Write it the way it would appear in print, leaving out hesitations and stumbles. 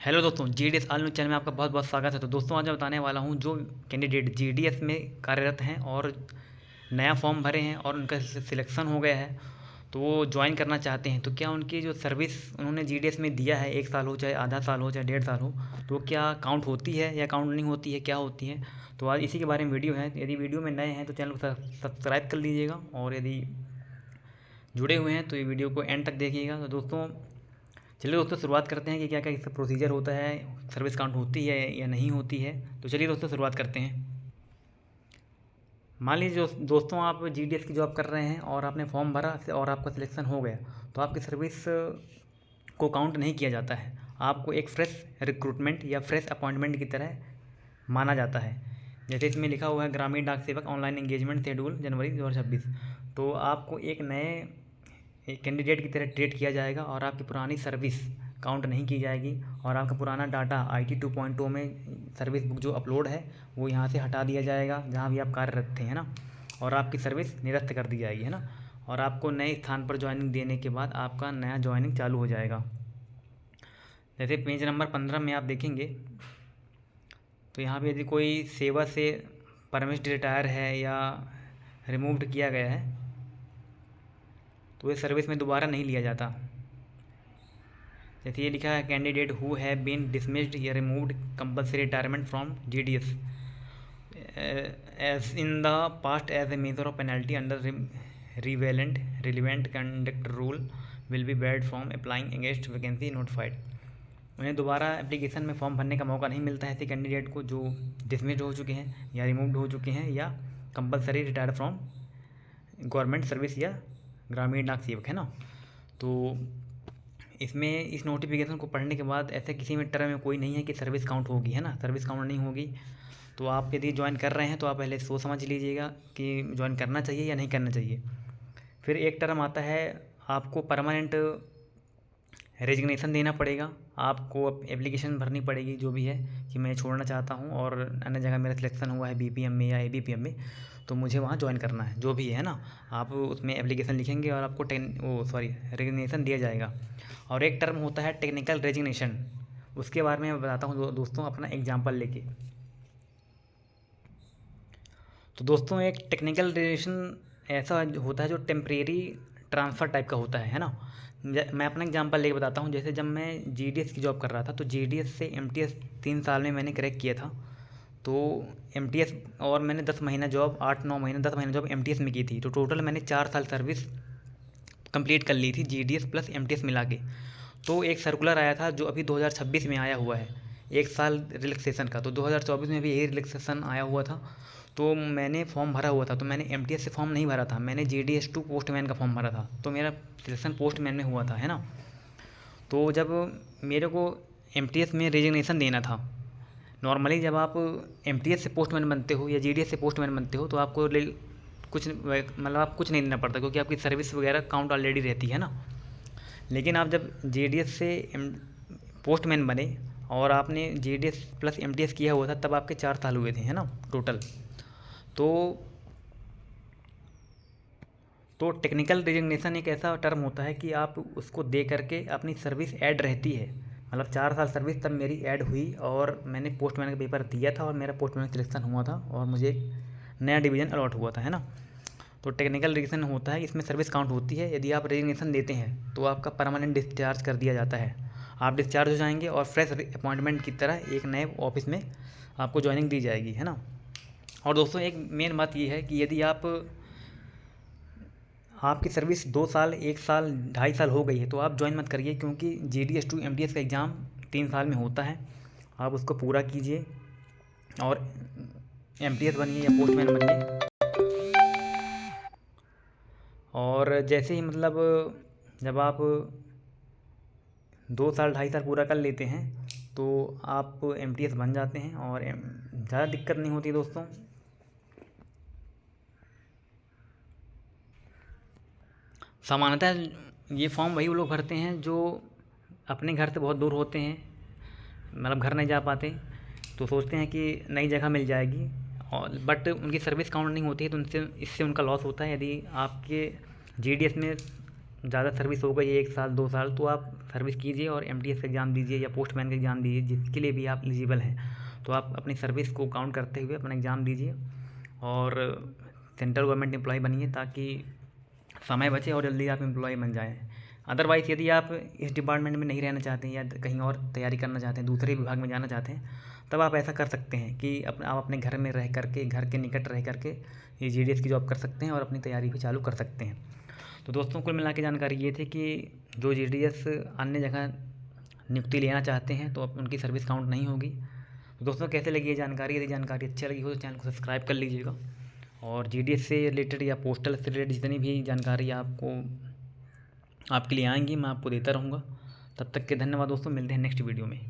Hello दोस्तों, GDS all news channel में आपका बहुत बहुत स्वागत है। तो दोस्तों, आज मैं बताने वाला हूं जो कैंडिडेट जीडीएस में कार्यरत हैं और नया फॉर्म भरे हैं और उनका सिलेक्शन हो गया है, तो वो ज्वाइन करना चाहते हैं। तो क्या उनकी जो सर्विस उन्होंने जीडीएस में दिया है, 1 साल हो चाहे आधा साल हो चाहे 1.5 साल हो, तो क्या काउंट होती है या काउंट नहीं होती है, क्या होती है। तो आज इसी के बारे में वीडियो है। यदि वीडियो में नए हैं तो चैनल को सब्सक्राइब कर लीजिएगा, और यदि जुड़े हुए हैं तो ये वीडियो को एंड तक देखिएगा। तो दोस्तों, चलिए दोस्तों, शुरुआत करते हैं कि क्या क्या इसका प्रोसीजर होता है, सर्विस काउंट होती है या नहीं होती है। तो चलिए दोस्तों, शुरुआत करते हैं। मान लीजिए जो दोस्तों, आप जीडीएस की जॉब कर रहे हैं और आपने फॉर्म भरा और आपका सिलेक्शन हो गया, तो आपकी सर्विस को काउंट नहीं किया जाता है। आपको एक फ्रेश रिक्रूटमेंट या फ्रेश अपॉइंटमेंट की तरह माना जाता है। जैसे इसमें लिखा हुआ है, ग्रामीण डाक सेवक ऑनलाइन एंगेजमेंट शेड्यूल जनवरी 2026। तो आपको एक नए कैंडिडेट की तरह ट्रीट किया जाएगा और आपकी पुरानी सर्विस काउंट नहीं की जाएगी, और आपका पुराना डाटा IT 2.0 में सर्विस बुक जो अपलोड है वो यहाँ से हटा दिया जाएगा, जहाँ भी आप कार्यरत थे, है ना, और आपकी सर्विस निरस्त कर दी जाएगी, है ना। और आपको नए स्थान पर ज्वाइनिंग देने के बाद आपका नया ज्वाइनिंग चालू हो जाएगा। जैसे पेज नंबर 15 में आप देखेंगे, तो यहाँ पे यदि कोई सेवा से परमिट रिटायर है या रिमूव्ड किया गया है, तो ये सर्विस में दोबारा नहीं लिया जाता। जैसे ये लिखा है, candidate who have been dismissed या removed compulsory retirement from GDS as in the past as a major of penalty under relevant conduct rule will be barred from applying against vacancy notified. उन्हें दोबारा application में form भरने का मौका नहीं मिलता है ऐसे कैंडिडेट को जो डिसमिस्ड हो चुके हैं या रिमूव्ड हो चुके हैं या compulsory retire from government service या ग्रामीण डाक सेवक, है ना। तो इसमें इस नोटिफिकेशन को पढ़ने के बाद ऐसे किसी में टर्म में कोई नहीं है कि सर्विस काउंट होगी, है ना, सर्विस काउंट नहीं होगी। तो आप यदि ज्वाइन कर रहे हैं तो आप पहले सोच समझ लीजिएगा कि ज्वाइन करना चाहिए या नहीं करना चाहिए। फिर एक टर्म आता है, आपको परमानेंट रेजिग्नेशन देना पड़ेगा। आपको एप्लीकेशन भरनी पड़ेगी जो भी है, कि मैं छोड़ना चाहता हूँ और अन्य जगह मेरा सिलेक्शन हुआ है BPM में या ABPM में, तो मुझे वहाँ ज्वाइन करना है, जो भी है ना। आप उसमें एप्लीकेशन लिखेंगे और आपको रेजिग्नेशन दिया जाएगा। और एक टर्म होता है टेक्निकल रेजिग्नेशन, उसके बारे में मैं बताता हूँ दोस्तों अपना एग्जाम्पल लेके। तो दोस्तों, एक टेक्निकल रेजिग्नेशन ऐसा होता है जो टेम्परेरी ट्रांसफ़र टाइप का होता है ना। मैं अपना एग्जांपल लेके बताता हूँ। जैसे जब मैं जीडीएस की जॉब कर रहा था, तो जीडीएस से एमटीएस 3 साल में मैंने क्रैक किया था। तो एमटीएस और मैंने 10 महीना जॉब, 8-9 महीना 10 महीना जॉब एमटीएस में की थी। तो टोटल मैंने 4 साल सर्विस कंप्लीट कर ली थी, जीडीएस प्लस एमटीएस मिला के। तो एक सर्कुलर आया था जो अभी 2026 में आया हुआ है, 1 साल रिलैक्सेशन का। तो 2024 में भी यही रिलैक्सेशन आया हुआ था। तो मैंने फॉर्म भरा हुआ था, तो मैंने एमटीएस से फॉर्म नहीं भरा था, मैंने जीडीएस 2 पोस्टमैन का फॉर्म भरा था। तो मेरा सिलेक्शन पोस्टमैन में हुआ था, है ना। तो जब मेरे को एमटीएस में रेजिग्नेशन देना था, नॉर्मली जब आप एमटीएस से पोस्टमैन बनते हो या जीडीएस से पोस्टमैन बनते हो, तो आपको कुछ मतलब आप कुछ नहीं देना पड़ता, क्योंकि आपकी सर्विस वगैरह काउंट ऑलरेडी रहती है ना। लेकिन आप जब जीडीएस से पोस्टमैन बने और आपने जीडीएस प्लस एमटीएस किया हुआ था, तब आपके 4 साल हुए थे, है ना, टोटल। तो टेक्निकल रेजिग्नेशन एक ऐसा टर्म होता है कि आप उसको दे करके अपनी सर्विस ऐड रहती है। मतलब 4 साल सर्विस तब मेरी ऐड हुई और मैंने पोस्टमैन का पेपर दिया था और मेरा पोस्टमैन सिलेक्शन हुआ था और मुझे एक नया डिवीज़न अलॉट हुआ था, है ना। तो टेक्निकल रेजिग्नेशन होता है, इसमें सर्विस काउंट होती है। यदि आप रेजिग्नेशन देते हैं तो आपका परमानेंट डिस्चार्ज कर दिया जाता है, आप डिस्चार्ज हो जाएंगे और फ्रेश अपॉइंटमेंट की तरह एक नए ऑफिस में आपको ज्वाइनिंग दी जाएगी, है ना। और दोस्तों, एक मेन बात ये है कि यदि आपकी सर्विस 2 साल, 1 साल, 2.5 साल हो गई है, तो आप ज्वाइन मत करिए, क्योंकि GDS to MTS का एग्ज़ाम 3 साल में होता है। आप उसको पूरा कीजिए और MTS बनिए या पोस्टमैन बनिए। और जैसे ही मतलब जब आप 2 साल, 2.5 साल पूरा कर लेते हैं, तो आप MTS बन जाते हैं और ज़्यादा दिक्कत नहीं होती दोस्तों। सामान्यतः ये फॉर्म वही लोग भरते हैं जो अपने घर से बहुत दूर होते हैं, मतलब घर नहीं जा पाते, तो सोचते हैं कि नई जगह मिल जाएगी, और बट उनकी सर्विस काउंट नहीं होती है, तो उनसे इससे उनका लॉस होता है। यदि आपके जीडीएस में ज़्यादा सर्विस हो गई है 1 साल 2 साल, तो आप सर्विस कीजिए और एमटीएस का एग्ज़ाम दीजिए या पोस्टमैन का एग्ज़ाम दीजिए, जिसके लिए भी आप एलिजिबल हैं। तो आप अपनी सर्विस को काउंट करते हुए अपना एग्ज़ाम दीजिए और सेंट्रल गवर्नमेंट एम्प्लॉय बनिए, ताकि समय बचे और जल्दी आप एम्प्लॉय बन जाएँ। अदरवाइज़ यदि आप इस डिपार्टमेंट में नहीं रहना चाहते हैं या कहीं और तैयारी करना चाहते हैं, दूसरे विभाग में जाना चाहते हैं, तब आप ऐसा कर सकते हैं कि आप अपने घर में रह करके, घर के निकट रह करके ये जीडीएस की जॉब कर सकते हैं और अपनी तैयारी भी चालू कर सकते हैं। तो दोस्तों, कुल मिला के जानकारी ये थी कि जो जीडीएस अन्य जगह नियुक्ति लेना चाहते हैं तो अब उनकी सर्विस काउंट नहीं होगी। तो दोस्तों, कैसे लगी ये जानकारी? यदि जानकारी अच्छी लगी हो तो चैनल को सब्सक्राइब कर लीजिएगा, और जीडीएस से रिलेटेड या पोस्टल से रिलेटेड जितनी भी जानकारी आपके लिए आएंगी मैं आपको देता रहूँगा। तब तक के धन्यवाद दोस्तों, मिलते हैं नेक्स्ट वीडियो में।